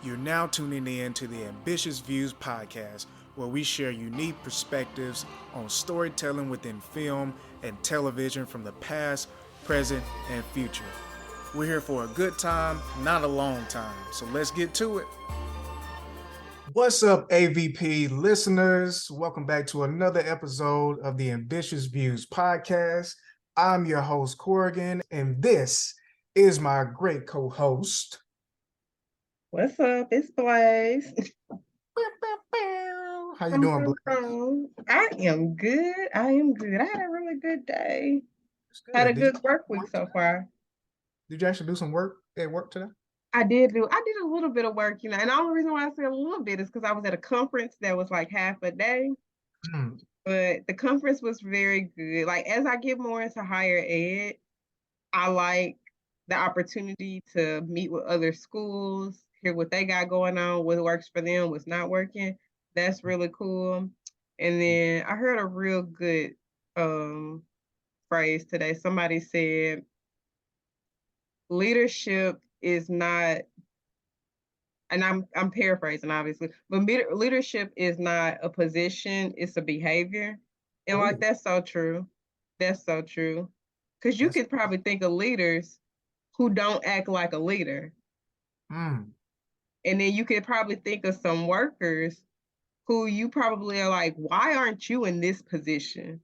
You're now tuning in to the Ambitious Views podcast, where we share unique perspectives on storytelling within film and television from the past, present, and future. We're here for a good time, not a long time, so let's get to it. What's up, AVP listeners? Welcome back to another episode of the Ambitious Views podcast. I'm your host, Corrigan, and this is my great co-host. What's up? It's Blaze. How you doing, Blaze? I am good. I had a really good day. Had a good work week so far. Did you actually do some work at work today? I did a little bit of work, and the only reason why I say a little bit is because I was at a conference that was like half a day. But the conference was very good. Like, as I get more into higher ed, I like the opportunity to meet with other schools, hear what they got going on, what works for them, what's not working. That's really cool. And then I heard a real good phrase today. Somebody said, leadership is not, and I'm paraphrasing obviously, but leadership is not a position, it's a behavior. And like, that's so true. That's so true. Because you could probably think of leaders who don't act like a leader. And then you could probably think of some workers who you probably are like, why aren't you in this position?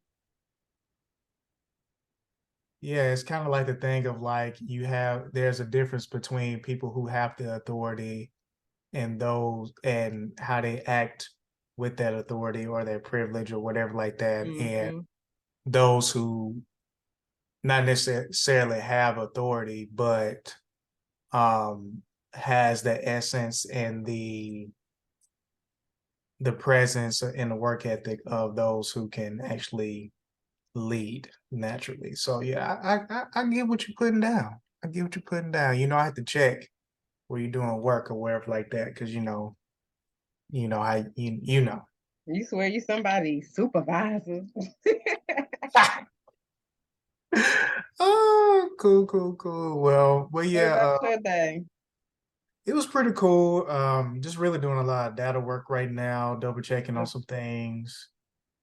Yeah, it's kind of like the thing of like there's a difference between people who have the authority and those and how they act with that authority or their privilege or whatever like that, and those who not necessarily have authority, but has the essence and the presence and the work ethic of those who can actually lead naturally. So yeah, I get what you're putting down. I get what you're putting down. I have to check where you're doing work or wherever like that, because how you know. You swear you somebody's supervisor. Oh, cool. Well, yeah. It was pretty cool. Just really doing a lot of data work right now, double checking on some things.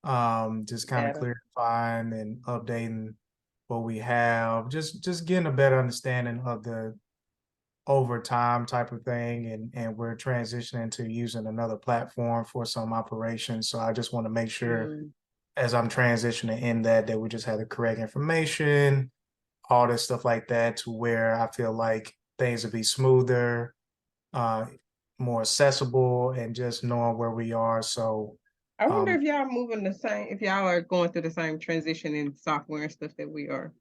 Just kind of clarifying and updating what we have. Just getting a better understanding of the over time type of thing, and we're transitioning to using another platform for some operations. So I just want to make sure as I'm transitioning in that we just have the correct information, all this stuff like that, to where I feel like things will be smoother, more accessible, and just knowing where we are. So I wonder if y'all moving if y'all are going through the same transition in software and stuff that we are.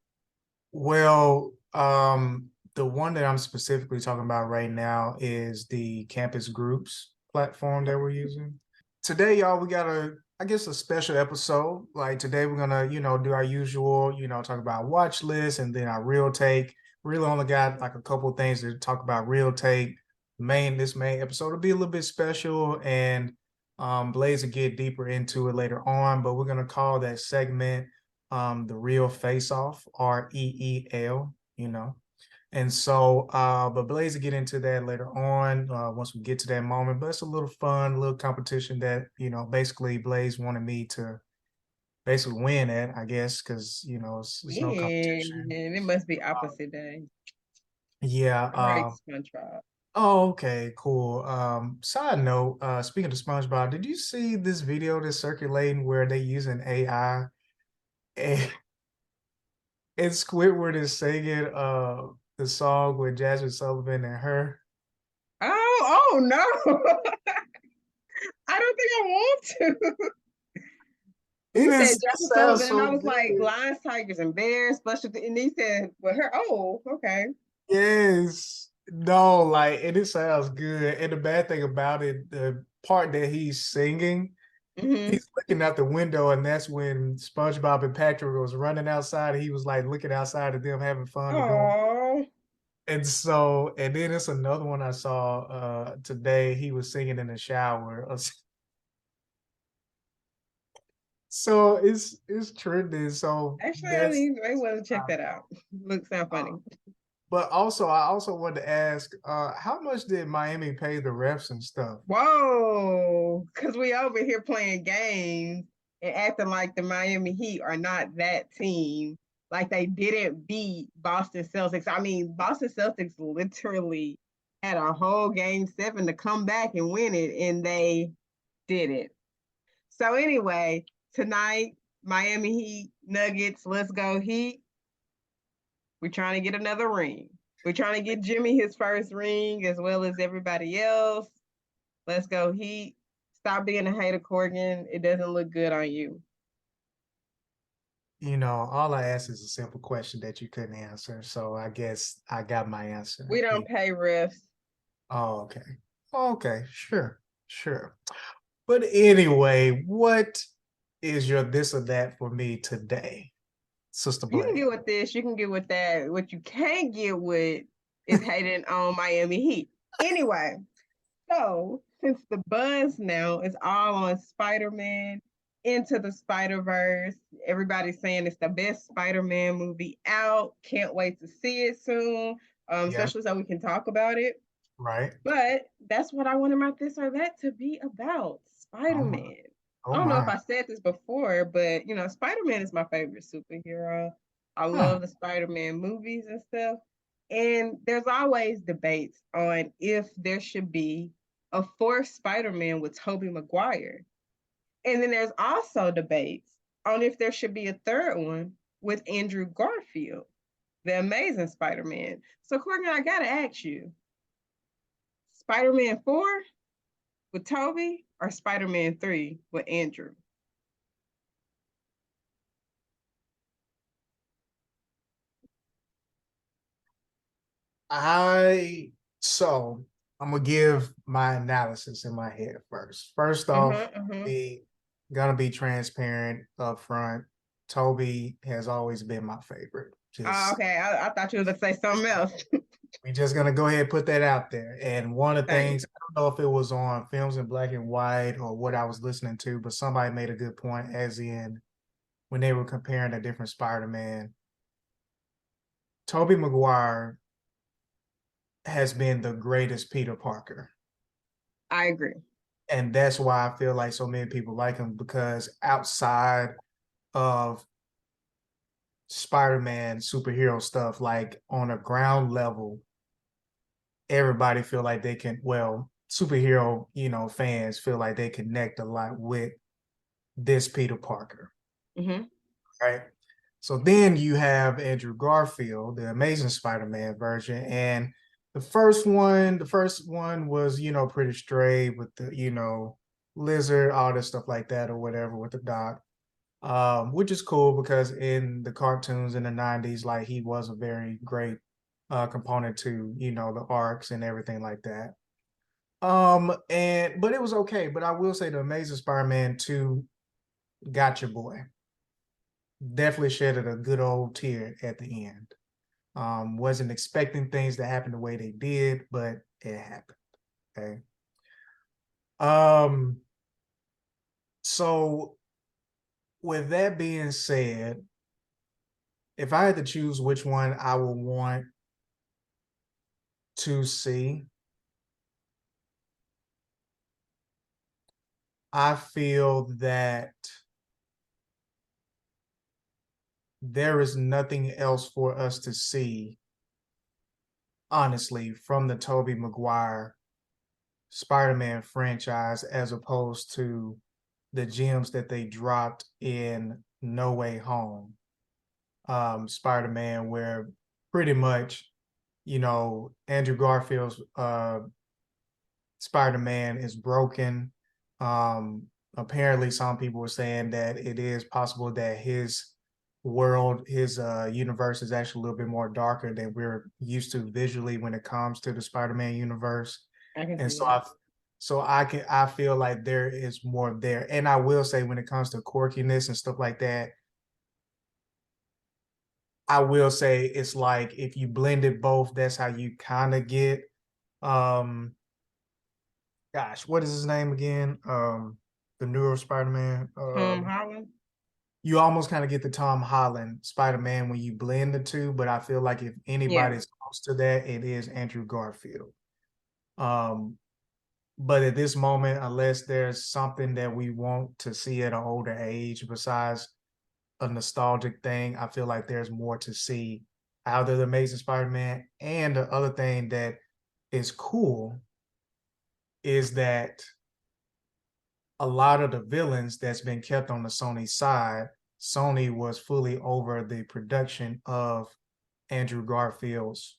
Well, the one that I'm specifically talking about right now is the campus groups platform that we're using. Today, y'all, we got a special episode. Like today, we're gonna, do our usual, talk about watch lists and then our real take. Really only got like a couple of things to talk about real take. This main episode will be a little bit special, and Blaze will get deeper into it later on, but we're gonna call that segment the real Faceoff, REEL, And so, but Blaze will get into that later on once we get to that moment. But it's a little fun, a little competition that, basically Blaze wanted me to basically win at, I guess, because, it's no competition. And it must be opposite day. Yeah. SpongeBob. Oh, okay, cool. Side note, speaking of SpongeBob, did you see this video that's circulating where they using AI and Squidward is singing the song with Jasmine Sullivan and her? Oh no. I don't think I want to. He said Jasmine Sullivan, and I was like, lions, tigers, and bears. And he said, well, her, okay. Yes. No, like, and it sounds good. And the bad thing about it, the part that he's singing, he's looking out the window, and that's when SpongeBob and Patrick was running outside. He was like looking outside at them having fun. And so, and then it's another one I saw today. He was singing in the shower. So it's trending. So actually, I want to check that out. Sound funny. But also, I also wanted to ask, how much did Miami pay the refs and stuff? Whoa, because we over here playing games and acting like the Miami Heat are not that team. Like they didn't beat Boston Celtics. I mean, Boston Celtics literally had a whole game 7 to come back and win it, and they didn't. So anyway, tonight, Miami Heat, Nuggets, let's go Heat. We're trying to get another ring. We're trying to get Jimmy his first ring as well as everybody else. Let's go Heat. Stop being a hater, Corgan. It doesn't look good on you. You know, all I asked is a simple question that you couldn't answer. So I guess I got my answer. We don't pay refs. Oh, okay. Okay, sure, sure. But anyway, what is your this or that for me today, Sister You can Blake? get with this, you can get with that. What you can't get with is hating on Miami Heat. Anyway, so since the buzz now is all on Spider-Man Into the Spider-Verse, everybody's saying it's the best Spider-Man movie out. Can't wait to see it soon, Yeah, especially so we can talk about it. right. But that's what I wanted my this or that to be about. Oh my, Spider-Man. oh I don't know if my. I said this before, but Spider-Man is my favorite superhero. I Huh. love the Spider-Man movies and stuff. And there's always debates on if there should be a fourth Spider-Man with Tobey Maguire. And then there's also debates on if there should be a third one with Andrew Garfield, the amazing Spider-Man. So Courtney, I gotta ask you, Spider-Man 4 with Toby or Spider-Man 3 with Andrew? I so I'm gonna give my analysis in my head first. First off, Uh-huh, uh-huh. be gonna be transparent up front. Toby has always been my favorite. Oh, Just okay. I thought you were gonna say something else. we just gonna go ahead and put that out there. And one of the Thanks. things, I don't know if it was on Films in Black and White or what I was listening to, but somebody made a good point, as in when they were comparing the different Spider-Man, Tobey Maguire has been the greatest Peter Parker. I agree. And that's why I feel like so many people like him, because outside of Spider-Man superhero stuff, like on a ground level, everybody feel like they can, well, superhero, fans feel like they connect a lot with this Peter Parker, Mm-hmm. right? So then you have Andrew Garfield, the Amazing Spider-Man version, and the first one was, pretty straight with the, lizard, all this stuff like that or whatever with the doc. Which is cool because in the cartoons in the 90s, like he was a very great component to, the arcs and everything like that. But it was okay. But I will say the Amazing Spider-Man 2 got your boy. Definitely shedded a good old tear at the end. Wasn't expecting things to happen the way they did, but it happened. Okay. Um, so with that being said, if I had to choose which one I would want to see, I feel that there is nothing else for us to see, honestly, from the Tobey Maguire Spider-Man franchise as opposed to the gems that they dropped in No Way Home. Spider-Man, where pretty much, Andrew Garfield's Spider-Man is broken. Apparently, some people were saying that it is possible that his world, his universe is actually a little bit more darker than we're used to visually when it comes to the Spider-Man universe. I can And see so that. I feel like there is more there. And I will say when it comes to quirkiness and stuff like that, I will say it's like if you blended both, that's how you kind of get um gosh, what is his name again? The newer Spider-Man. Tom Holland. you almost kind of get the Tom Holland Spider-Man when you blend the two, but I feel like if Yeah. anybody's close to that, it is Andrew Garfield. Um, but at this moment, unless there's something that we want to see at an older age besides a nostalgic thing, I feel like there's more to see out of the Amazing Spider-Man. And the other thing that is cool is that a lot of the villains that's been kept on the Sony side, Sony was fully over the production of Andrew Garfield's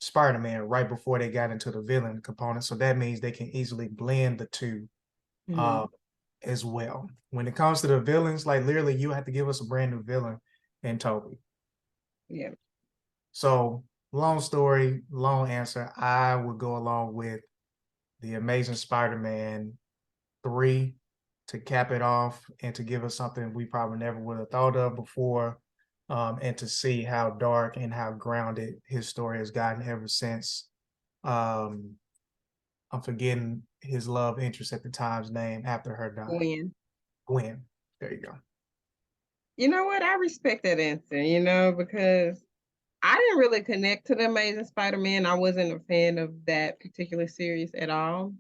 Spider-Man right before they got into the villain component. So that means they can easily blend the two Mhm. uh, as well. When it comes to the villains, like literally, you have to give us a brand new villain in Toby. Yeah. So, long story, long answer. I would go along with the Amazing Spider-Man 3 to cap it off and to give us something we probably never would have thought of before, and to see how dark and how grounded his story has gotten ever since. Um, I'm forgetting his love interest at the time's name after her dying. Gwen. Gwen. There you go. You know what? I respect that answer, because I didn't really connect to the Amazing Spider-Man. I wasn't a fan of that particular series at all.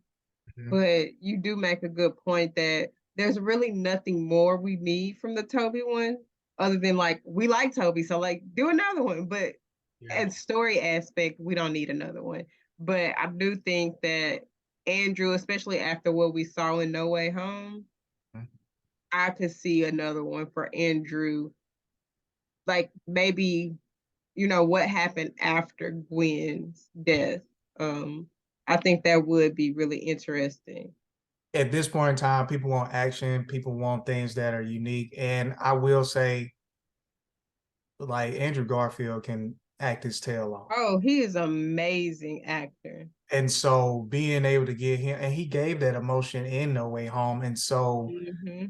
Mhm. But you do make a good point that there's really nothing more we need from the Toby one other than like we like Toby, so like do another one. But Yeah. as story aspect, we don't need another one. But I do think that Andrew, especially after what we saw in No Way Home, Mhm. I could see another one for Andrew. Like maybe, what happened after Gwen's death. Um, I think that would be really interesting. At this point in time, people want action, people want things that are unique. And I will say, like, Andrew Garfield can act his tail off. Oh, he is an amazing actor. And so being able to get him, and he gave that emotion in No Way Home. And so, Hmm.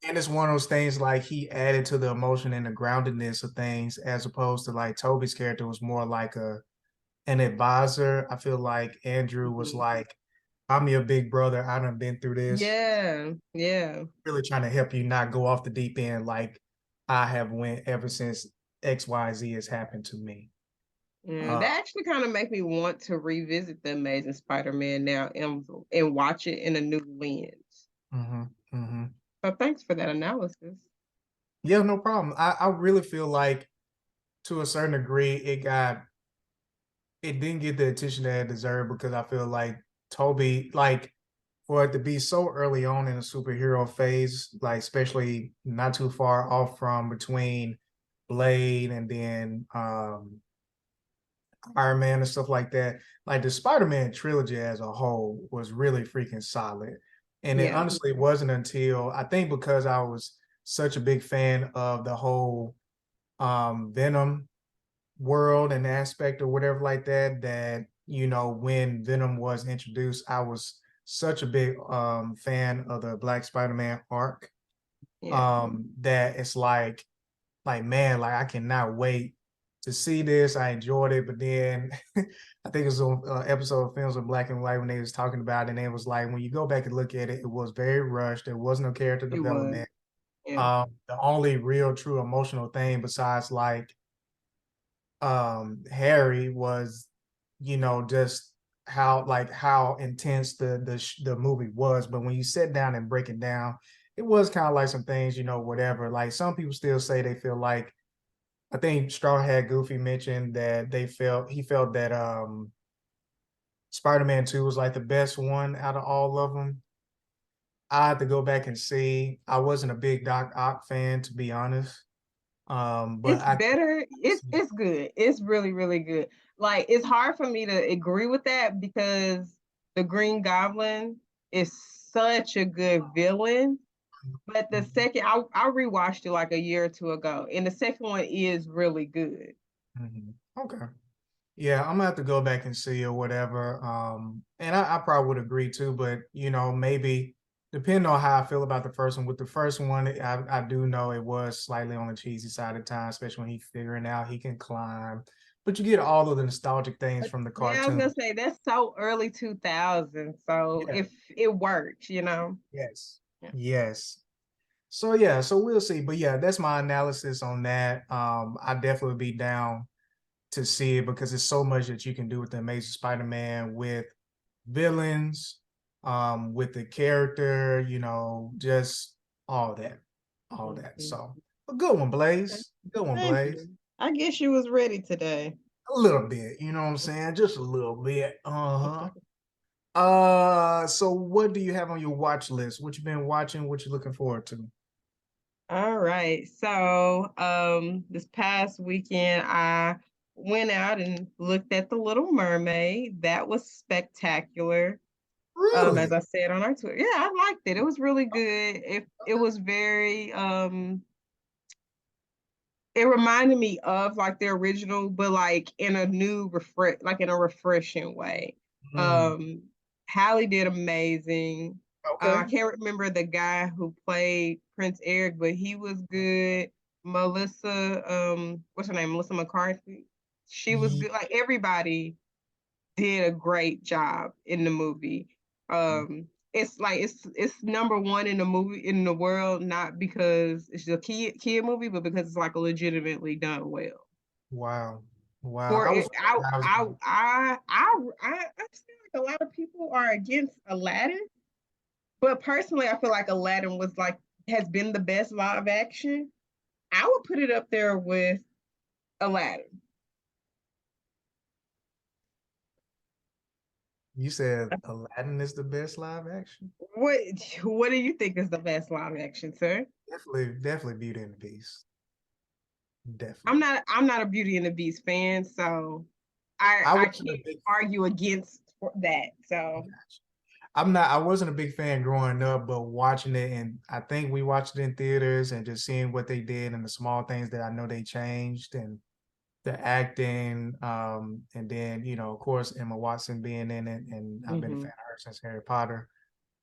and it's one of those things like he added to the emotion and the groundedness of things, as opposed to like Toby's character was more like an advisor. I feel like Andrew was Hmm. like, I'm your big brother. I done been through this. Yeah, yeah, Really trying to help you not go off the deep end like I have went ever since XYZ has happened to me. yeah. Uh, That actually kind of make me want to revisit the Amazing Spider-Man now and watch it in a new lens. mhm, mhm. So thanks for that analysis. Yeah, no problem. I really feel like to a certain degree it didn't get the attention that it deserved because I feel like Toby, like for it to be so early on in the superhero phase, like especially not too far off from between Blade and then Iron Man and stuff like that. Like the Spider-Man trilogy as a whole was really freaking solid. And it Yeah, honestly wasn't until I think because I was such a big fan of the whole Venom world and aspect or whatever like that, that when Venom was introduced, I was such a big fan of the Black Spider-Man arc. yeah. That it's like man, like I cannot wait to see this. I enjoyed it, but then I think it was an episode of Films in Black and White when they was talking about it, and it was like when you go back and look at it, it was very rushed. There was no character It was. development. Yeah, The only real true emotional thing besides like Harry was, just how intense the movie was. But when you sit down and break it down, it was kind of like some things, whatever. Like some people still say they feel like I think Straw Hat Goofy mentioned that he felt that Spider-Man 2 was like the best one out of all of them. I had to go back and see. I wasn't a big Doc Ock fan, to be honest. But it's I better. It's good. It's really really good. Like it's hard for me to agree with that because the Green Goblin is such a good villain. But the second, I rewatched it like a year or two ago, and the second one is really good. Mhm. Okay. Yeah, I'm gonna have to go back and see or whatever. And I probably would agree too, but maybe depending on how I feel about the first one. With the first one, I do know it was slightly on the cheesy side of time, especially when he figuring out he can climb. But you get all of the nostalgic things But from the yeah, I was gonna cartoon. say that's so early 2000, so Yeah. if it works. Yes. Yeah. Yes. So yeah, so we'll see. But yeah, that's my analysis on that. I definitely be down to see it because there's so much that you can do with the Amazing Spider-Man with villains, with the character, just all that, all that. Mhm. So a good one, Okay. Blaze. Good one, Thank Blaze. you. I guess you was ready today. A little bit, you know what I'm saying? Just a little bit. Uh-huh. So what do you have on your watch list? What you been watching? What you looking forward to? All right. So, this past weekend, I went out and looked at The Little Mermaid. That was spectacular. As Really? I said on our Twitter, yeah, I liked it. It was really good. It Okay. was very, it reminded me of like the original, but like in a new like in a refreshing way. Mm, Um, Hallie did amazing. I okay. can't remember the guy who played Prince Eric, but he was good. Melissa, what's her name? Melissa McCarthy. She was Ye- good. Like everybody did a great job in the movie. It's like it's number one in the movie in the world, not because it's a kid movie, but because it's like legitimately done well. Wow. Wow. For I was it, I was gonna I feel like a lot of people are against Aladdin, but personally, I feel like Aladdin was like has been the best live action. I would put it up there with Aladdin. you said Aladdin is the best live action? What what do you think is the best live action, sir? Definitely Beauty and the Beast. I'm Definitely. not a Beauty and the Beast fan, so I I wasn't a can't big argue against that. So I wasn't a big fan growing up, but watching it and I think we watched it in theaters and just seeing what they did and the small things that I know they changed and the acting, and then, of course, Emma Watson being in it, and I've been a hmm fan of her since Harry Potter.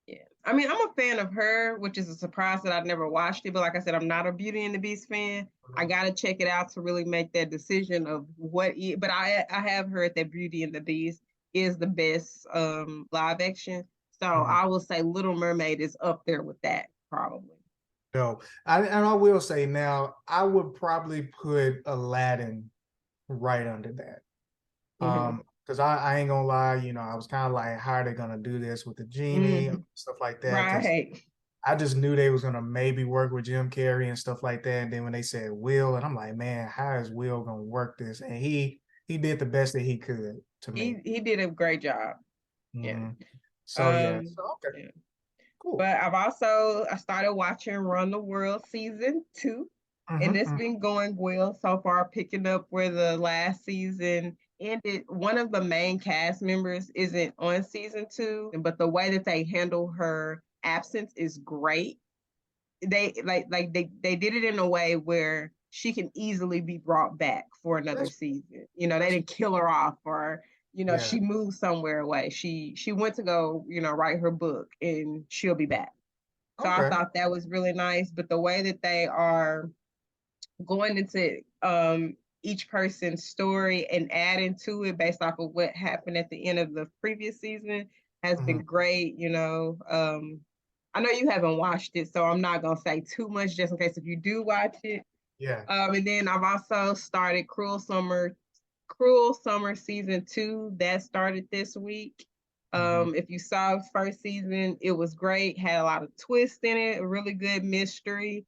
yeah, I mean, I'm a fan of her, which is a surprise that I've never watched it. But like I said, I'm not a Beauty and the Beast fan. I gotta check it out to really make that decision of what. But I have heard that Beauty and the Beast is the best live action. So Mhm. I will say Little Mermaid is up there with that probably. So, and I will say now, I would probably put Aladdin right under that. hmm Because I ain't gonna lie, I was kind of like, how are they gonna do this with the genie and hmm stuff like that? Because Right. I just knew they was gonna maybe work with Jim Carrey and stuff like that. And then when they said Will, and I'm like, man, how is Will gonna work this? And he did the best that he could to me. He did a great job. Yeah. Mhm. So yeah, so okay, Yeah. cool. But I started watching Run the World season 2, and it's Hmm. been going well so far, picking up where the last season ended. One of the main cast members isn't on season 2, but the way that they handle her absence is great. They did it in a way where she can easily be brought back for another That's season. They that's didn't kill her off, or yeah. she moved somewhere away. She went to go, write her book, and she'll be back. So I Okay. thought that was really nice. But the way that they are going into each person's story and adding to it based off of what happened at the end of the previous season has Hmm. been great. I know you haven't watched it, so I'm not gonna say too much just in case if you do watch it. Yeah. And then I've also started Cruel Summer season 2 that started this week. Hmm. If you saw first season, it was great, had a lot of twists in it, a really good mystery.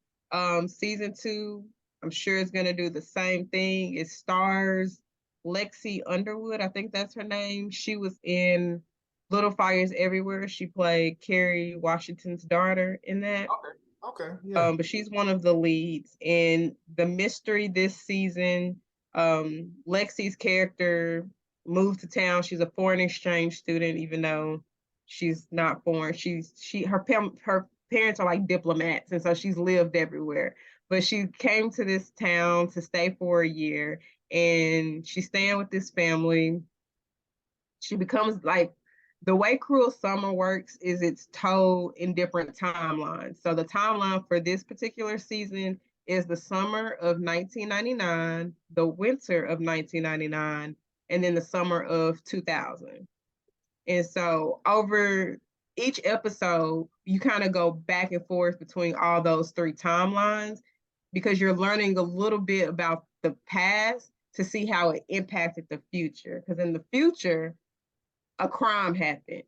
Season 2, I'm sure it's gonna do the same thing. It stars Lexi Underwood, I think that's her name. She was in Little Fires Everywhere. She played Kerry Washington's daughter in that. Okay. Okay. Yeah. But she's one of the leads. And the mystery this season, Lexi's character moved to town. She's a foreign exchange student, even though she's not foreign. Her parents are like diplomats, and so she's lived everywhere. But she came to this town to stay for a year, and she's staying with this family. She becomes like the way Cruel Summer works is it's told in different timelines. So the timeline for this particular season is the summer of 1999, the winter of 1999, and then the summer of 2000. And so over each episode, you kind of go back and forth between all those three timelines because you're learning a little bit about the past to see how it impacted the future. Because in the future, a crime happened,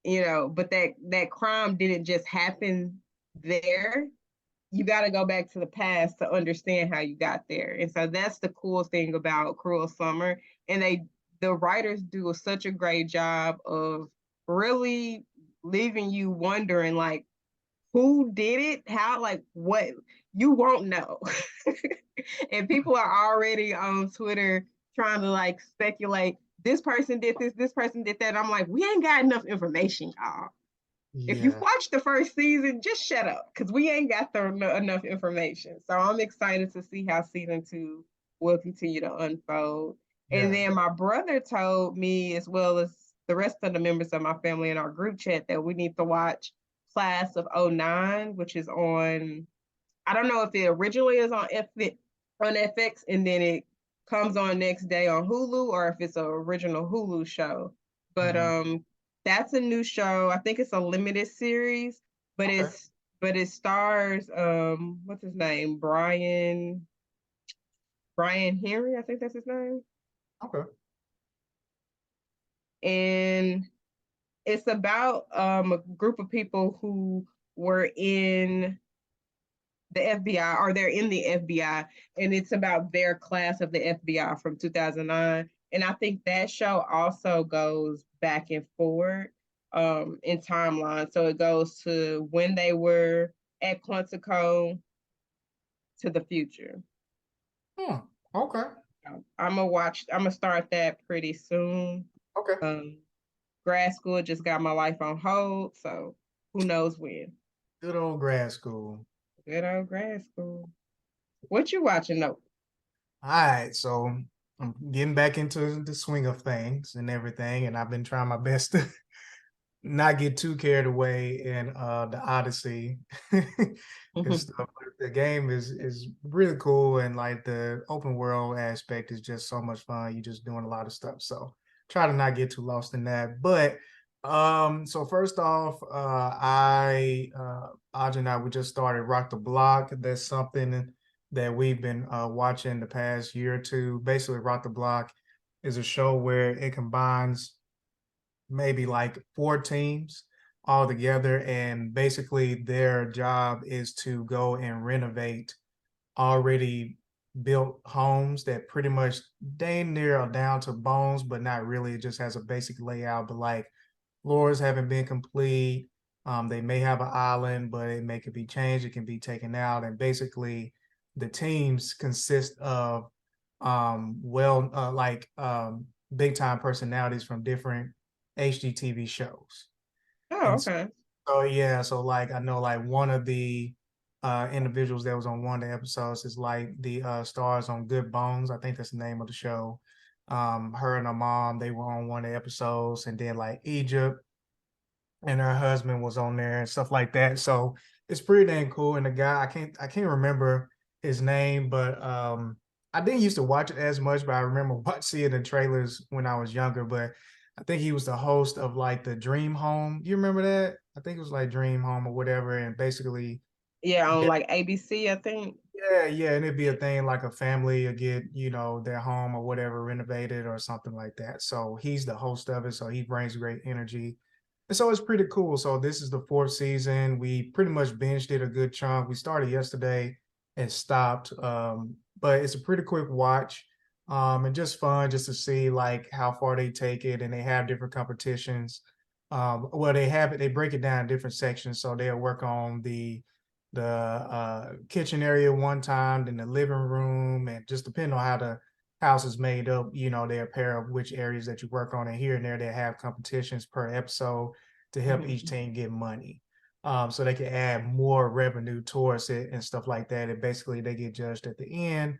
but that crime didn't just happen there. You got to go back to the past to understand how you got there. And so that's the cool thing about Cruel Summer. And the writers do such a great job of really leaving you wondering, like, who did it, how, like, what, you won't know. And people are already on Twitter trying to like speculate, this person did this person did that. I'm like, we ain't got enough information, y'all. If you Yeah. watch the first season, just shut up because we ain't got enough information. So I'm excited to see how season 2 will continue to unfold. And Yeah. then my brother told me, as well as the rest of the members of my family in our group chat, that we need to watch Class of '09, which is on, I don't know if it originally is on FX and then it comes on next day on Hulu, or if it's an original Hulu show. But Mhm. that's a new show. I think it's a limited series, but Okay. it stars what's his name? Brian Henry, I think that's his name. Okay. And it's about a group of people who were in the FBI, or they're in the FBI, and it's about their class of the FBI from 2009. And I think that show also goes back and forward in timeline. So it goes to when they were at Quantico to the future. Hmm. Okay. I'm gonna start that pretty soon. Okay. Um, grad school just got my life on hold, so who knows when. Good old grad school. Good old grad school. What you watching though? All right, so I'm getting back into the swing of things and everything, and I've been trying my best to not get too carried away in the Odyssey because the game is really cool, and like the open world aspect is just so much fun. You're just doing a lot of stuff, so try to not get too lost in that. But so first off, Audrey and I, we just started Rock the Block. That's something that we've been watching the past year or two. Basically, Rock the Block is a show where it combines maybe like 4 teams all together, and basically their job is to go and renovate already built homes that pretty much dang near are down to bones, but not really. It just has a basic layout, but like floors haven't been complete. They may have an island, but it could be changed. It can be taken out, and basically the teams consist of big time personalities from different HGTV shows. Oh, And okay. so yeah, so like I know like one of the individuals that was on one of the episodes is like the stars on Good Bones. I think that's the name of the show. Her and her mom, they were on one of the episodes, and then like Egypt and her husband was on there and stuff like that. So it's pretty dang cool. And the guy, I can't remember his name, but I didn't used to watch it as much, but I remember seeing the trailers when I was younger. But I think he was the host of like the Dream Home. You remember that? I think it was like Dream Home or whatever. And basically, Yeah, on yeah, like ABC, I think. yeah, and it'd be a thing like a family would get, their home or whatever renovated or something like that. So he's the host of it. So he brings great energy. And so it's pretty cool. So this is the 4th season. We pretty much binged it a good chunk. We started yesterday and stopped. But it's a pretty quick watch. And just fun just to see like how far they take it, and they have different competitions. Well, they break it down in different sections. So they'll work on the kitchen area one time, then the living room, and just depending on how the house is made up, they'll pair up which areas that you work on, and here and there they have competitions per episode to help each team get money. So they can add more revenue towards it and stuff like that. And basically they get judged at the end.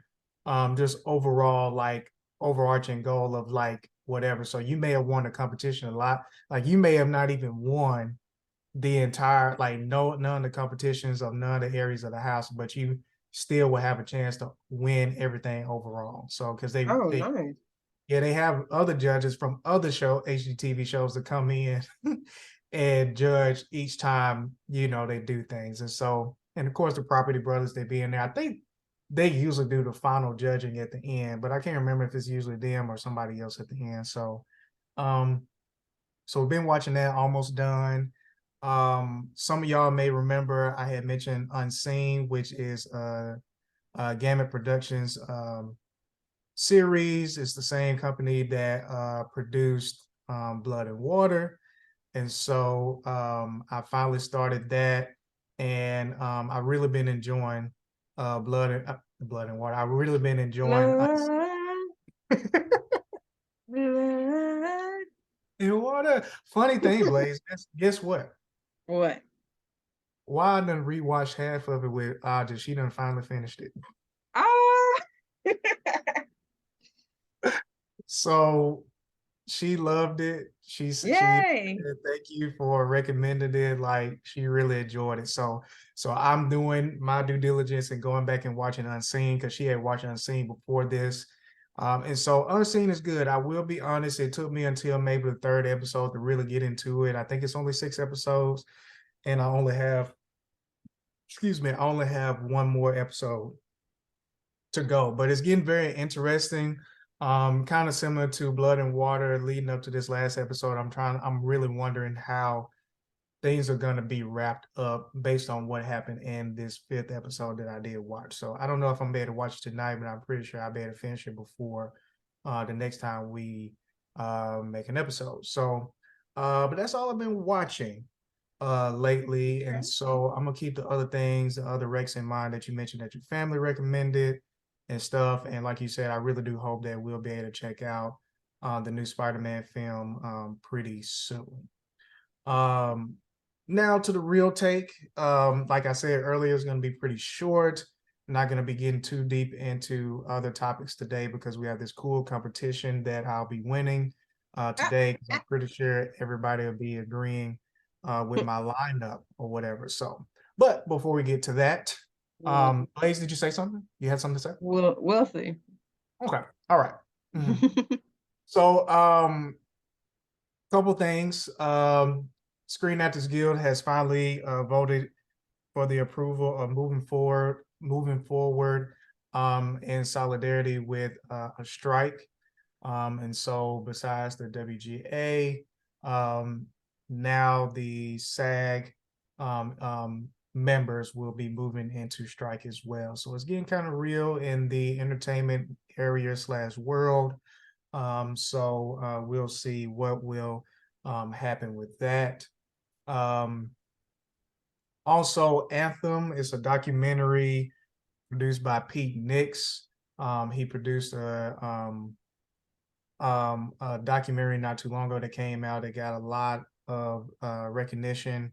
Just overall like overarching goal of like whatever. So you may have won the competition a lot. Like you may have not even won the entire like no none of the competitions of none of the areas of the house, but you still will have a chance to win everything overall. So because Oh, they nice. yeah, they have other judges from other HGTV shows that come in and judge each time, they do things. And so, and of course, the Property Brothers, they be in there. I think they usually do the final judging at the end, but I can't remember if it's usually them or somebody else at the end. Um, so we've been watching that, almost done. Some of y'all may remember I had mentioned Unseen, which is Gamut Productions series. It's the same company that produced Blood and Water. And so I finally started that, and I really been enjoying Blood and Water. I've really been enjoying Blood, blood. and Water. Funny thing, Blaze, guess what? What? Why I done rewatched half of it with Aja? She done finally finished it. Ah, So she loved it. She yay. said thank you for recommending it. Like she really enjoyed it. So I'm doing my due diligence and going back and watching Unseen because she had watched Unseen before this. And so Unseen is good. I will be honest, it took me until maybe the third episode to really get into it. I think it's only 6 episodes, and I only have one more episode to go, but it's getting very interesting. Kind of similar to Blood and Water leading up to this last episode. I'm really wondering how things are going to be wrapped up based on what happened in this fifth episode that I did watch. So I don't know if I'm able to watch it tonight, but I'm pretty sure I'll be able to finish it before the next time we make an episode. So, but that's all I've been watching lately. And so I'm gonna keep the other things, the other recs in mind that you mentioned that your family recommended and stuff. And like you said, I really do hope that we'll be able to check out the new Spider-Man film pretty soon. Um, Now to the real take. Like I said earlier, it's going to be pretty short. Not going to be getting too deep into other topics today because we have this cool competition that I'll be winning today. Because I'm pretty sure everybody will be agreeing with my lineup or whatever. So, but before we get to that, Blaze, did you say something? You had something to say? We'll see. Okay. All right. Mhm. So, couple things. Screen Actors Guild has finally voted for the approval of moving forward in solidarity with a strike. And so besides the WGA, now the SAG members will be moving into strike as well. So it's getting kind of real in the entertainment area slash world. So we'll see what will happen with that. Um, Also, Anthem is a documentary produced by Pete Nix. He produced a documentary not too long ago that came out. It got a lot of recognition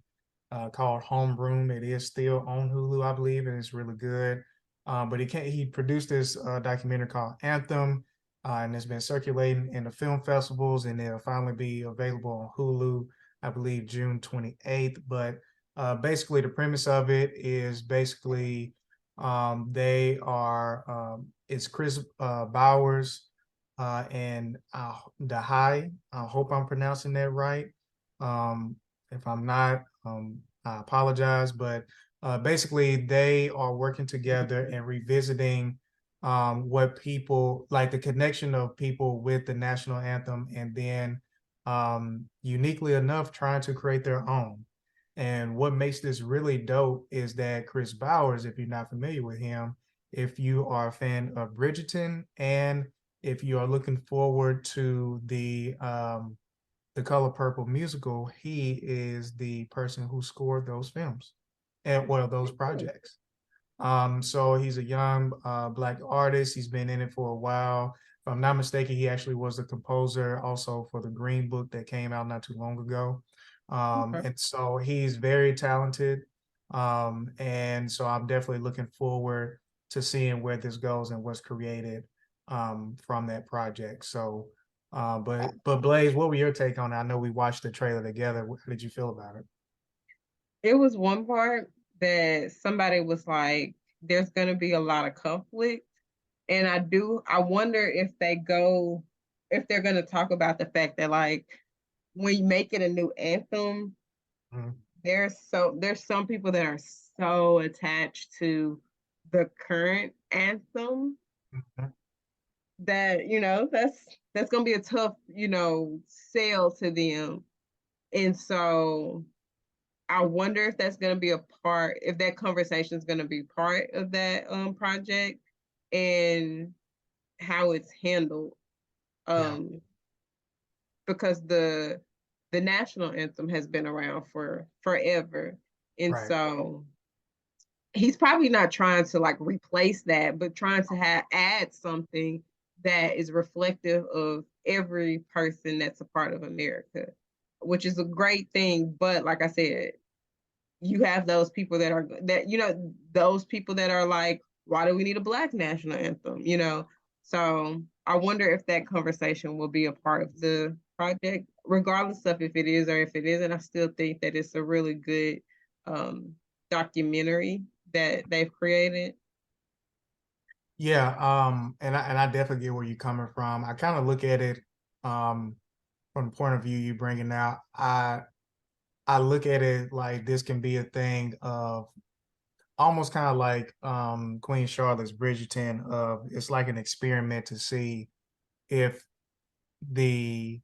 called Homeroom. It is still on Hulu, I believe, and it's really good. But he produced this documentary called Anthem, and it's been circulating in the film festivals, and it'll finally be available on Hulu, I believe, June 28th. But basically, the premise of it is basically it's Chris Bowers and the high. I hope I'm pronouncing that right. If I'm not, I apologize. But basically, they are working together and revisiting what people like the connection of people with the national anthem, and then uniquely enough, trying to create their own. And what makes this really dope is that Chris Bowers, if you're not familiar with him, if you are a fan of Bridgerton and if you are looking forward to the Color Purple musical, he is the person who scored those films and well those projects. So he's a young black artist. He's been in it for a while. If I'm not mistaken, he actually was the composer also for the Green Book that came out not too long ago. Okay. And so he's very talented. And so I'm definitely looking forward to seeing where this goes and what's created from that project. So, but Blaze, what were your take on it? I know we watched the trailer together. How did you feel about it? It was one part that somebody was like, there's going to be a lot of conflict. And I wonder if they're going to talk about the fact that, like, when you make it a new anthem, Mhm. There's some people that are so attached to the current anthem Mhm. that, that's gonna be a tough, sell to them. And so I wonder if that's gonna be a part, if that conversation is gonna be part of that project, and how it's handled. Yeah, Um, because the national anthem has been around for forever. And right. so he's probably not trying to like replace that, but trying to add something that is reflective of every person that's a part of America, which is a great thing. But like I said, you have those people those people that are like, why do we need a Black national anthem? So I wonder if that conversation will be a part of the project, regardless of if it is or if it isn't. I still think that it's a really good um, documentary that they've created. Yeah, and I definitely get where you're coming from. I kind of look at it um from the point of view you bringing out. I look at it like this can be a thing of almost kind of like Queen Charlotte's Bridgerton. Of it's like an experiment to see if the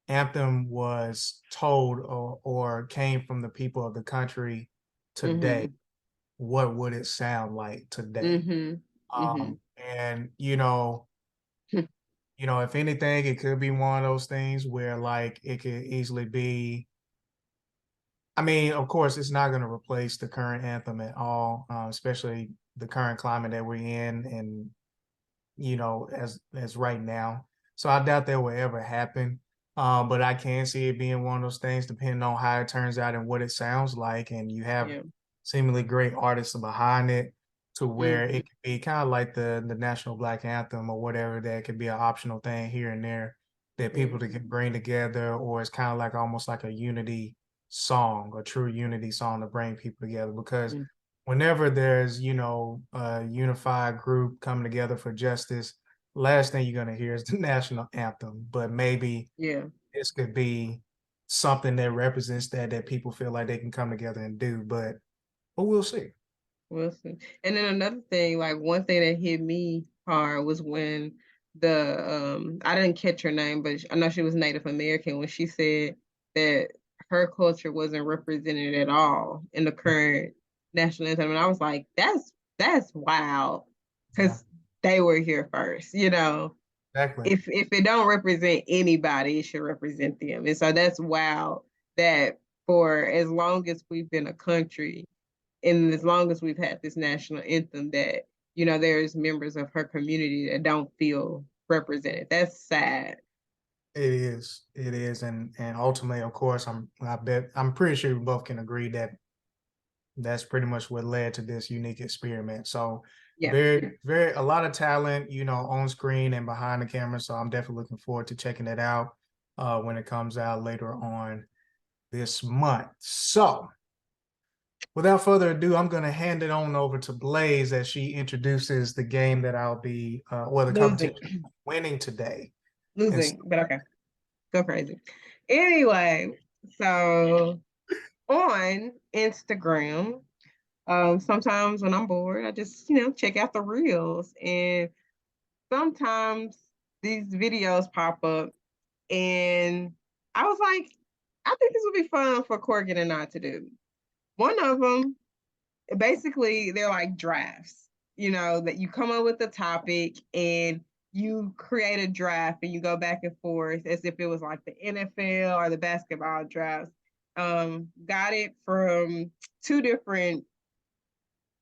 anthem was told or came from the people of the country today, Mm-hmm. what would it sound like today? Mm-hmm. Mm-hmm. And if anything, it could be one of those things where like it could easily be. I mean, of course, it's not going to replace the current anthem at all, especially the current climate that we're in, and as right now. So I doubt that will ever happen. But I can see it being one of those things, depending on how it turns out and what it sounds like, and you have Yeah. seemingly great artists behind it, to where Mm-hmm. it could be kind of like the national Black anthem or whatever. That could be an optional thing here and there that people that Mm-hmm. can bring together, or it's kind of like almost like a unity song, a true unity song to bring people together. Because whenever there's a unified group coming together for justice, last thing you're going to hear is the national anthem. But maybe Yeah. this could be something that represents that people feel like they can come together and do. But we'll see. Wilson. And then another thing, like one thing that hit me hard was when I didn't catch her name, but I know she was Native American, when she said that her culture wasn't represented at all in the current national anthem. And I was like, that's wild. Yeah, Because they were here first, exactly. if it don't represent anybody, it should represent them. And so that's wild that for as long as we've been a country, and as long as we've had this national anthem, that there's members of her community that don't feel represented. That's sad. It is. It is. And ultimately, of course, I'm pretty sure we both can agree that that's pretty much what led to this unique experiment. So Yeah. very, very a lot of talent, on screen and behind the camera. So I'm definitely looking forward to checking it out when it comes out later on this month. So without further ado, I'm going to hand it on over to Blaze as she introduces the game that I'll be, or the competition Losing. winning today. And Losing, but okay. Go crazy. Anyway, so on Instagram, sometimes when I'm bored, I just, check out the reels. And sometimes these videos pop up, and I was like, I think this would be fun for Corgan and I to do. One of them, basically, they're like drafts, that you come up with a topic and you create a draft and you go back and forth as if it was like the NFL or the basketball drafts. Got it from two different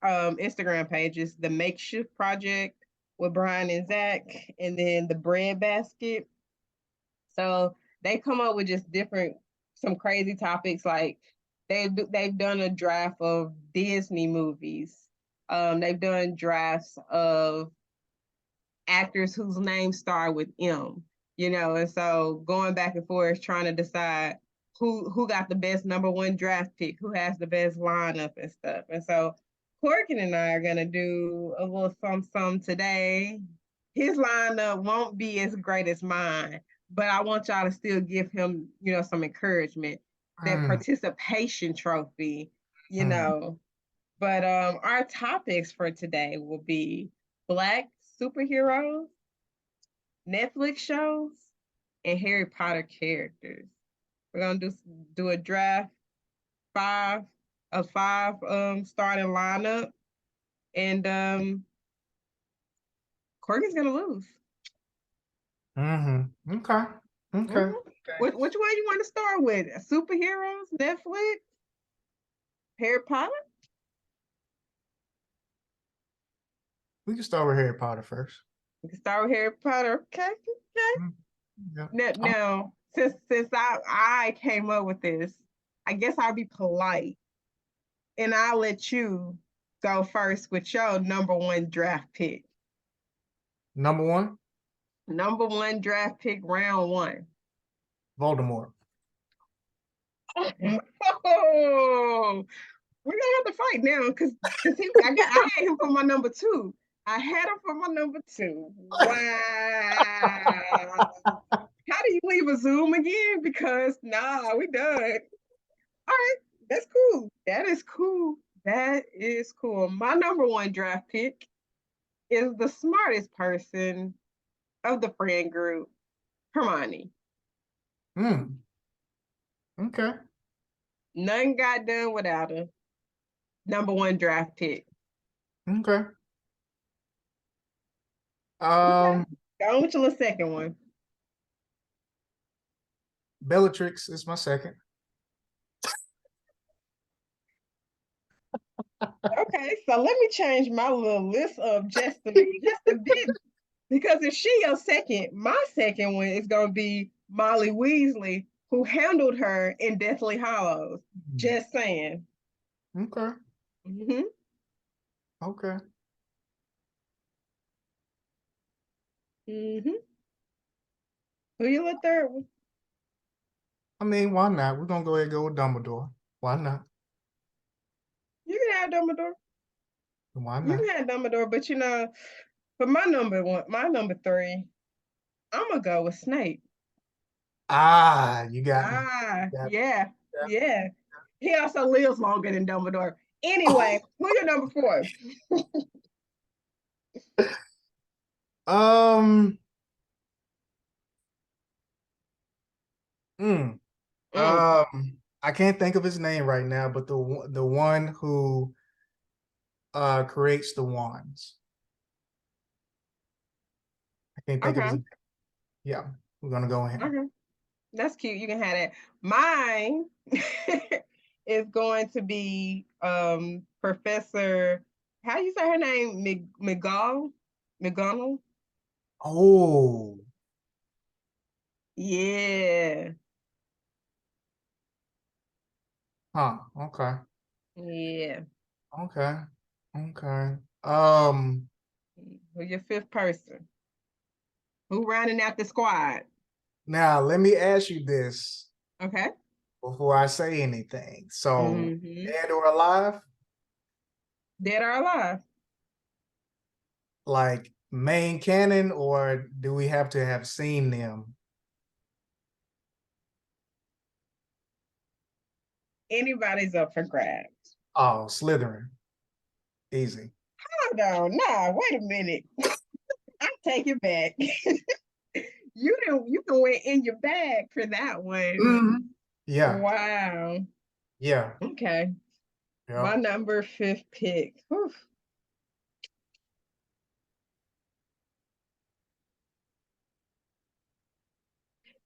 Instagram pages: the Makeshift Project with Brian and Zach, and then the Bread Basket. So they come up with just some crazy topics. Like they've done a draft of Disney movies. They've done drafts of actors whose names start with M. And so going back and forth trying to decide who got the best number one draft pick, who has the best lineup and stuff. And so Corkin and I are gonna do a little some today. His lineup won't be as great as mine, but I want y'all to still give him, some encouragement. that Mm. participation trophy, you know. But our topics for today will be Black superheroes, Netflix shows, and Harry Potter characters. We're gonna do a draft five a five starting lineup, and Courtney's gonna lose. Okay. Okay. Mm-hmm. Which one you want to start with? Superheroes, Netflix, Harry Potter? We can start with Harry Potter first. We can start with Harry Potter. Okay, okay. Mm, yeah. Now, since I came up with this, I guess I'll be polite and I'll let you go first with your number one draft pick. Number one, Number one draft pick, round one. Voldemort. Oh, we're gonna have to fight now because I had him for my number two. I had him for my number two. Wow. How do you leave a Zoom again? Because nah, we done. All right, that's cool. That is cool. That is cool. My number one draft pick is the smartest person of the friend group, Hermione. Mm, okay. None got done without her. Number one draft pick. Okay. Okay. Um, Go on with your second one. Bellatrix is my second. Okay, so let me change my little list up just a bit. Because if she your second, my second one is gonna be Molly Weasley, who handled her in Deathly Hollows. Just saying. Okay. Mm-hmm. Okay. Mm-hmm. Who you look third one? I mean, why not? We're gonna go ahead and go with Dumbledore. Why not? You can have Dumbledore. Why You not? can have Dumbledore, but for my number one, my number three, I'm gonna go with Snape. Ah, you got me. Ah, You got yeah, me. yeah. He also lives longer than Dumbledore. Anyway, who your number four? Um, mm, Mm, I can't think of his name right now, but the one who creates the wands. I can't think of his okay, name. Yeah, we're gonna go with him. okay. That's cute. You can have that. Mine is going to be Professor. How do you say her name? McGall. McGonagall. Oh, Yeah. huh. Okay. Yeah. Okay. Okay. Who's your fifth person? Who rounding out the squad? Now let me ask you this Okay. before I say anything. So, Mm-hmm. dead or alive? Dead or alive? Like main canon, or do we have to have seen them? Anybody's up for grabs. Oh, Slytherin. Easy. Hold on. Nah, wait a minute. I take it back. You can went in your bag for that one. Mhm. Yeah. Wow. Yeah. Okay. Yeah. My number fifth pick. Whew.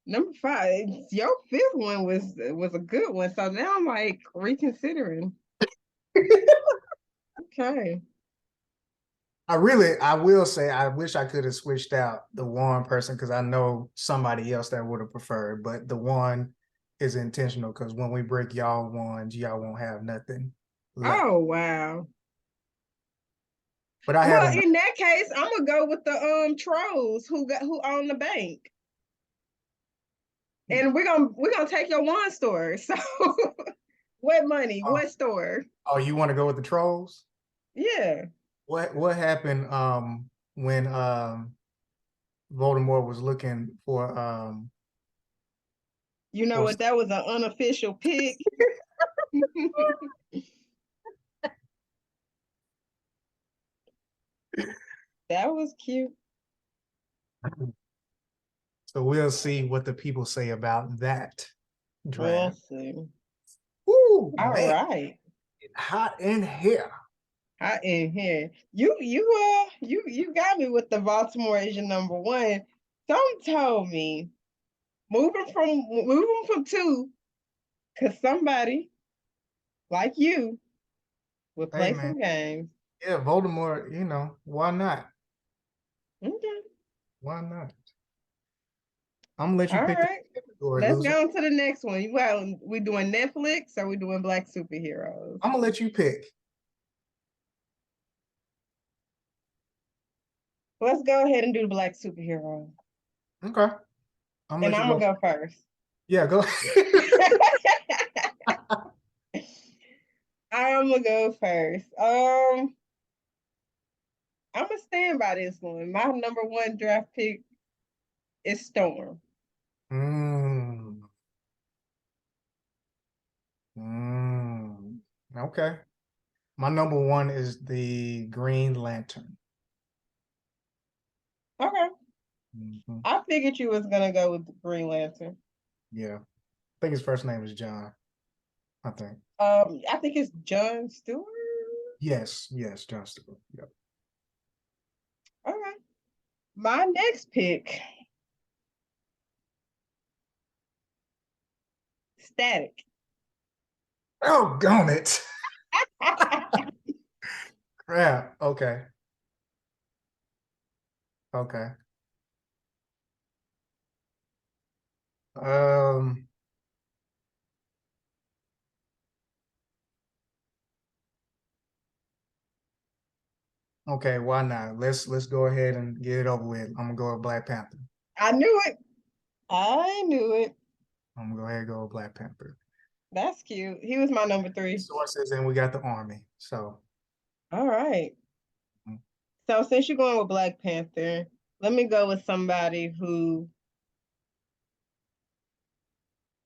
Number five. Your fifth one was a good one. So now I'm like reconsidering. Okay. I will say, I wish I could have switched out the one person because I know somebody else that would have preferred, but the one is intentional because when we break y'all wands, y'all won't have nothing left. Oh wow. But I have Well, enough. in that case, I'm gonna go with the trolls who own the bank. And we're gonna take your one store. So what money? Oh, What store? oh, you want to go with the trolls? Yeah. What happened when Voldemort was looking for You know Or what? That was an unofficial pick. That was cute. so we'll see what the people say about that We'll draft. see. Ooh, All man, right. hot in here. I in here. You got me with the Baltimore as your number one. Some told me moving from two, cause somebody like you would Hey, play man. some games. Yeah, Voldemort, why not? Okay. Why not? I'm gonna let you All pick the right. category, Let's loser. go on to the next one. Well, we doing Netflix or we doing Black superheroes? I'm gonna let you pick. Let's go ahead and do the Black superhero. Okay. I'm gonna And let you I'm gonna go. go first. Yeah, go. I'm gonna go first. I'm gonna stand by this one. My number one draft pick is Storm. mm, okay. My number one is the Green Lantern. Okay. Mhm. I figured you was gonna go with the Green Lantern. Yeah. I think his first name is John. I think. I think it's John Stewart. Yes, John Stewart. Yep. Okay. My next pick, Static. Oh, gone it. Crap. Okay. Okay. Um, okay, why not? Let's go ahead and get it over with. I'm gonna go with Black Panther. I knew it. I knew it. I'm gonna go ahead and go with Black Panther. That's cute. He was my number three. Sources, and we got the army. So All right. mm, So since you're going with Black Panther, let me go with somebody who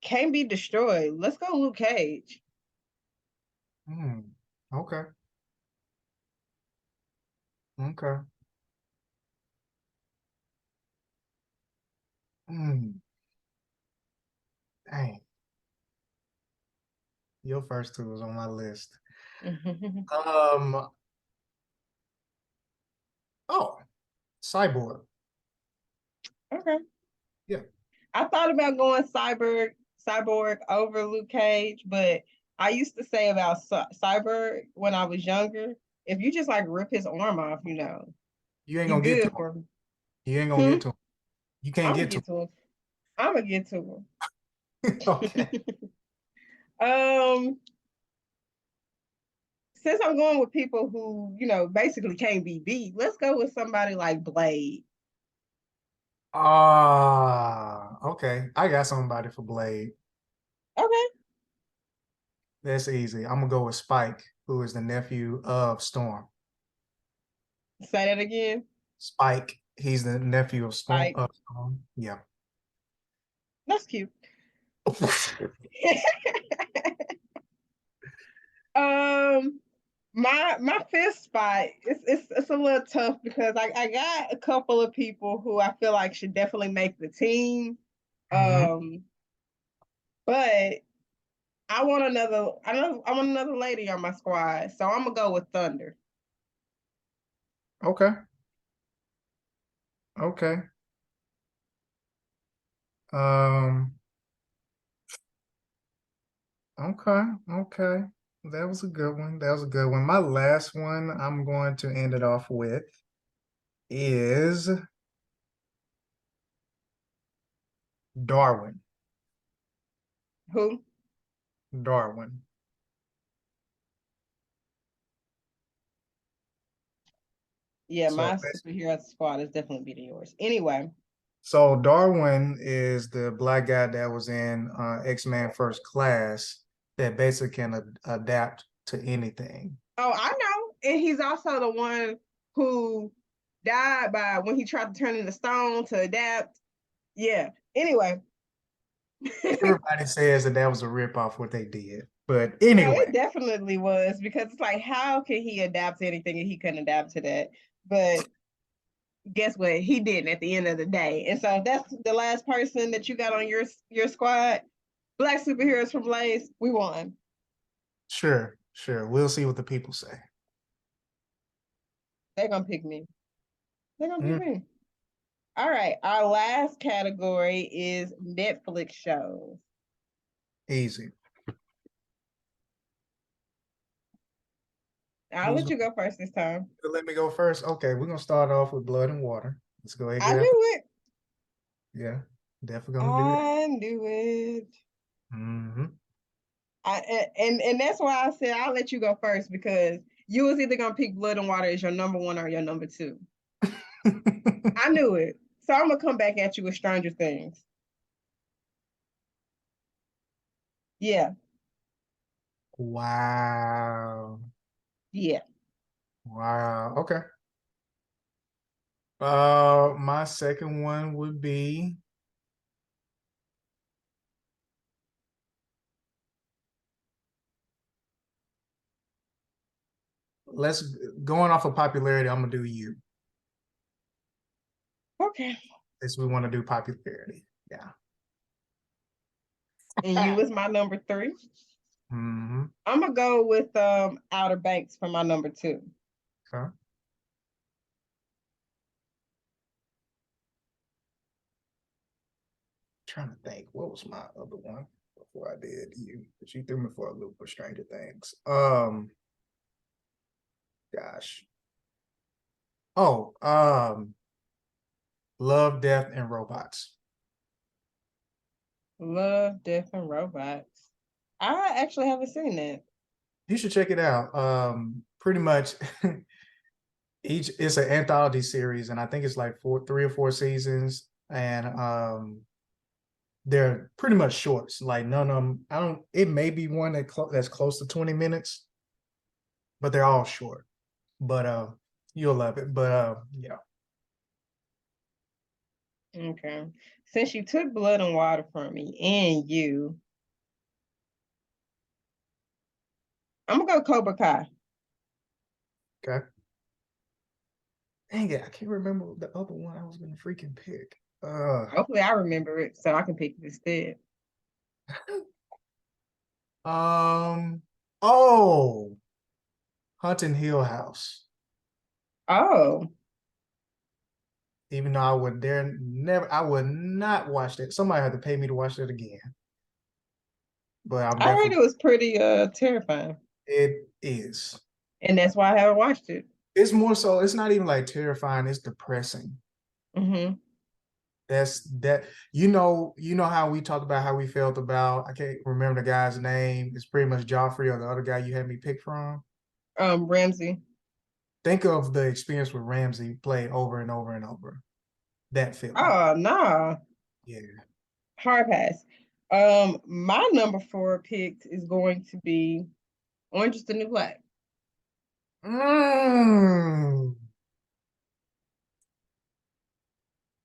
can't be destroyed. Let's go Luke Cage. mm, okay. Okay. Mm, dang. Your first two was on my list. Um, oh, Cyborg. Okay. Yeah. I thought about going cyborg over Luke Cage, but I used to say about cyborg when I was younger, if you just like rip his arm off, You ain't you gonna get to good him. for You ain't gonna hmm? get to him. You can't I'm gonna get to get to him. I'm gonna get to him. Okay. him. um since I'm going with people who, basically can't be beat, let's go with somebody like Blade. Okay. I got somebody for Blade. Okay. That's easy. I'm gonna go with Spike, who is the nephew of Storm. Say that again. Spike, he's the nephew of Storm. Spike. Yeah. That's cute. um my fifth spot, it's a little tough because I got a couple of people who I feel like should definitely make the team. Mhm. Um, but I want another lady on my squad, so I'm gonna go with Thunder. Okay. Okay. Um, okay. Okay. That was a good one. That was a good one. My last one I'm going to end it off with is Darwin. Who? Darwin. Yeah, So my superhero squad is definitely beating yours. Anyway. so Darwin is the black guy that was in X-Men First Class that basically can adapt to anything. Oh, I know. And he's also the one who died by when he tried to turn into stone to adapt. Yeah. Anyway, Everybody says that was a ripoff what they did. But No, anyway, it definitely was because it's like, how can he adapt to anything and he couldn't adapt to that? But guess what? He didn't at the end of the day. And so if that's the last person that you got on your squad, Black superheroes from Lays, we won. sure. We'll see what the people say. They're gonna pick me. They're gonna pick Mm, me. All right. Our last category is Netflix shows. easy. I'll Who's let you gonna go first this time. let me go first? Okay, we're gonna start off with blood and water. Let's go ahead and I get out. knew it. Yeah, definitely gonna do that. I knew it. Mm-hmm. And that's why I said I'll let you go first because you was either gonna pick Blood and Water as your number one or your number two. I knew it. So I'm gonna come back at you with Stranger Things. Yeah, Wow. yeah. Wow. Okay. My second one would be let's going off of popularity, I'm gonna do you. Okay. Since we want to do popularity. Yeah. And you was my number three. Mm-hmm. I'm gonna go with Outer Banks for my number two. Okay. Trying to think, what was my other one before I did you? Because you threw me for a loop with Stranger Things. Gosh. Oh, Love, Death, and Robots. Love, Death, and Robots. I actually haven't seen that. You should check it out. Pretty much each it's an anthology series, and I think it's like 3 or 4 seasons, and they're pretty much shorts. Like none of them. I don't. It may be one that's close to 20 minutes, but they're all short. But you'll love it. But yeah. Okay. Since you took Blood and Water from me and you, I'm gonna go Cobra Kai. Okay. Dang it, I can't remember the other one I was gonna freaking pick. Hopefully I remember it so I can pick it instead. um, oh, Haunting Hill House. Oh, Even though I would dare never, I would not watch that. Somebody had to pay me to watch that again. But I'm I heard definitely, it was pretty terrifying. it is. And that's why I haven't watched it. It's more so. It's not even like terrifying. It's depressing. Mm-hmm. That's that. You know how we talked about how we felt about. I can't remember the guy's name. It's pretty much Joffrey or the other guy you had me pick from. Ramsey. Think of the experience with Ramsey played over and over and over. That feeling. Oh no. Yeah. Hard pass. My number four pick is going to be Orange is the New Black. Mm,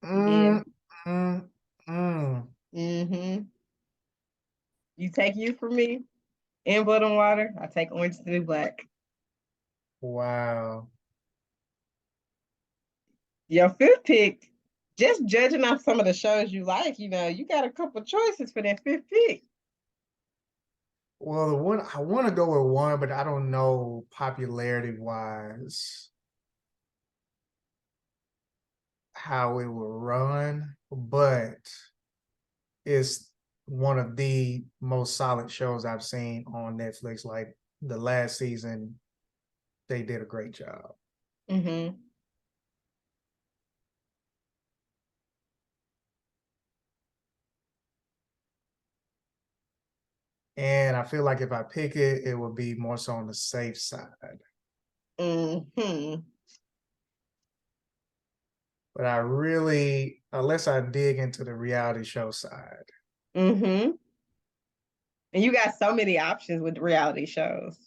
Yeah. mm, mm, mm. Mm-hmm. You take you from me and Blood and Water. I take Orange is the New Black. Wow. Your fifth pick, just judging off some of the shows you like, you got a couple choices for that fifth pick. Well, the one I want to go with one, but I don't know popularity wise how it will run, but it's one of the most solid shows I've seen on Netflix. Like the last season, they did a great job. Mm-hmm. And I feel like if I pick it, it would be more so on the safe side. Mm-hmm. But I really, unless I dig into the reality show side. Mm-hmm. And you got so many options with reality shows.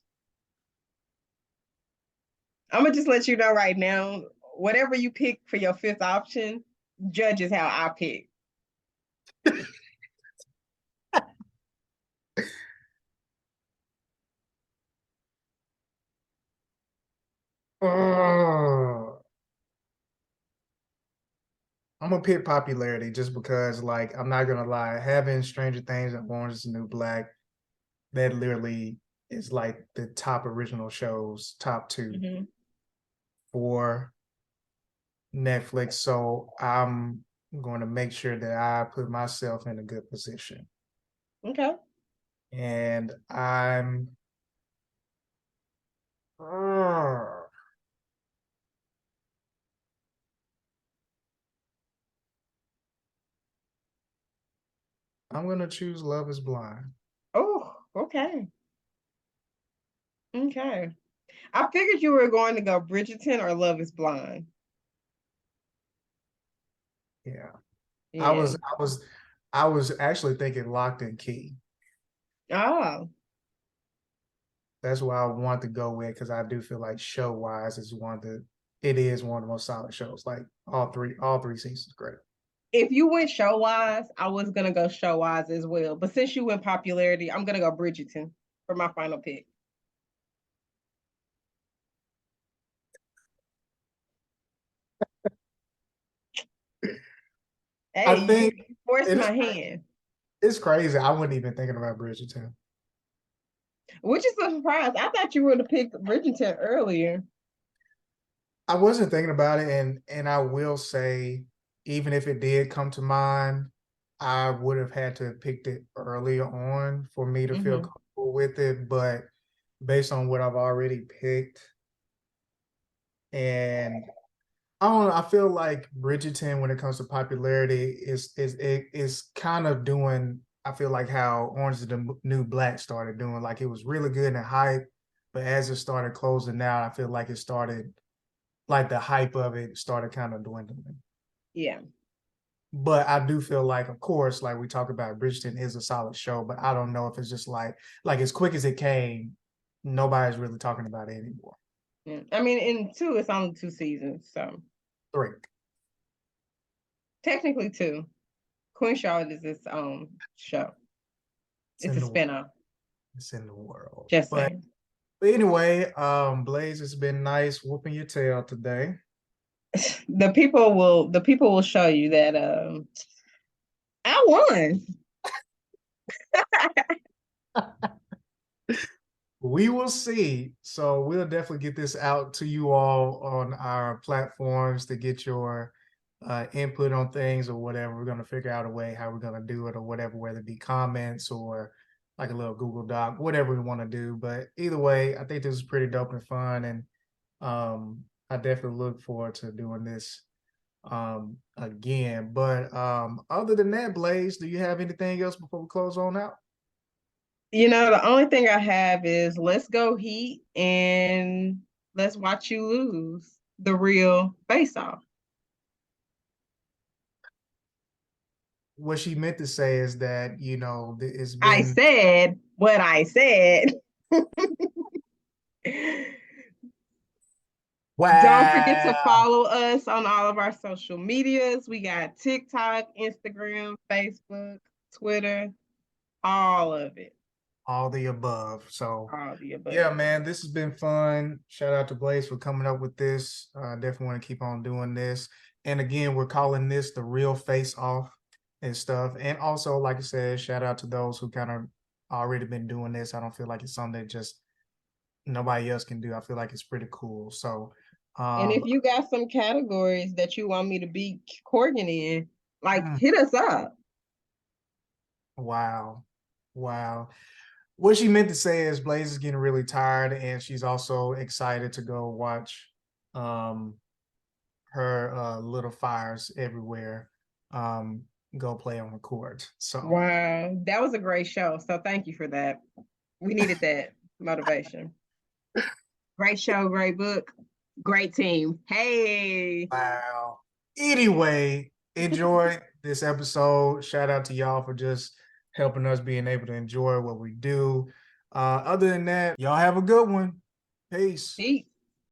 I'm gonna just let you know right now, whatever you pick for your fifth option, judges how I pick. I'm gonna pick popularity just because, like, I'm not gonna lie, having Stranger Things and Orange is the New Black, that literally is like the top original shows, top 2 Mhm. for Netflix. So I'm going to make sure that I put myself in a good position. Okay. And uh, I'm gonna choose Love Is Blind. Oh, okay. Okay. I figured you were going to go Bridgerton or Love is Blind. Yeah. I Yeah. was I was I was actually thinking Locked and Key. Oh, That's why I want to go with, because I do feel like show wise it is one of the most solid shows. Like all three seasons great. if you went show wise, I was gonna go show wise as well. But since you went popularity, I'm gonna go Bridgerton for my final pick. I Hey, think you forced it's my hand, it's crazy. I wasn't even thinking about Bridgerton. which is a surprise. I thought you would have picked Bridgerton earlier. I wasn't thinking about it, and I will say, even if it did come to mind, I would have had to have picked it earlier on for me to feel Hmm. comfortable with it. But based on what I've already picked, and I don't know, I feel like Bridgerton, when it comes to popularity, is kind of doing. I feel like how Orange is the New Black started doing. Like, it was really good and hype, but as it started closing out, I feel like it started, like, the hype of it started kind of dwindling. Yeah. But I do feel like, of course, like we talk about, Bridgerton is a solid show, but I don't know if it's just like as quick as it came, nobody's really talking about it anymore. Yeah. I mean, in two, it's only 2 seasons, so Three. technically two. Queen Charlotte is its own show. It's It's in a the world. spinoff. It's in the world. Just But saying. anyway, Blaze, it's been nice whooping your tail today. The people will show you that I won. We will see. So we'll definitely get this out to you all on our platforms to get your input on things or whatever. We're going to figure out a way how we're going to do it or whatever, whether it be comments or like a little Google Doc, whatever we want to do. But either way, I think this is pretty dope and fun. And I definitely look forward to doing this again. But other than that, Blaze, do you have anything else before we close on out? The only thing I have is let's go Heat and let's watch you lose the real Faceoff. What she meant to say is that, it's I been said what I said. Don't forget to wow, follow us on all of our social medias. We got TikTok, Instagram, Facebook, Twitter, all of it. all the above. So All the yeah, above. man, this has been fun. Shout out to Blaze for coming up with this. Definitely want to keep on doing this. And again, we're calling this the real face off and stuff. And also, like I said, shout out to those who kind of already been doing this. I don't feel like it's something that just nobody else can do. I feel like it's pretty cool. So And if um you got some categories that you want me to be Corgan in, like mm, hit us up. wow. Wow. What she meant to say is Blaze is getting really tired and she's also excited to go watch um her little fires everywhere go play on the court. So Wow, that was a great show. So thank you for that. We needed that motivation. Great show, great book, great team. Hey. wow. Anyway, enjoy this episode. Shout out to y'all for just helping us being able to enjoy what we do. Other than that, y'all have a good one. Peace. Peace.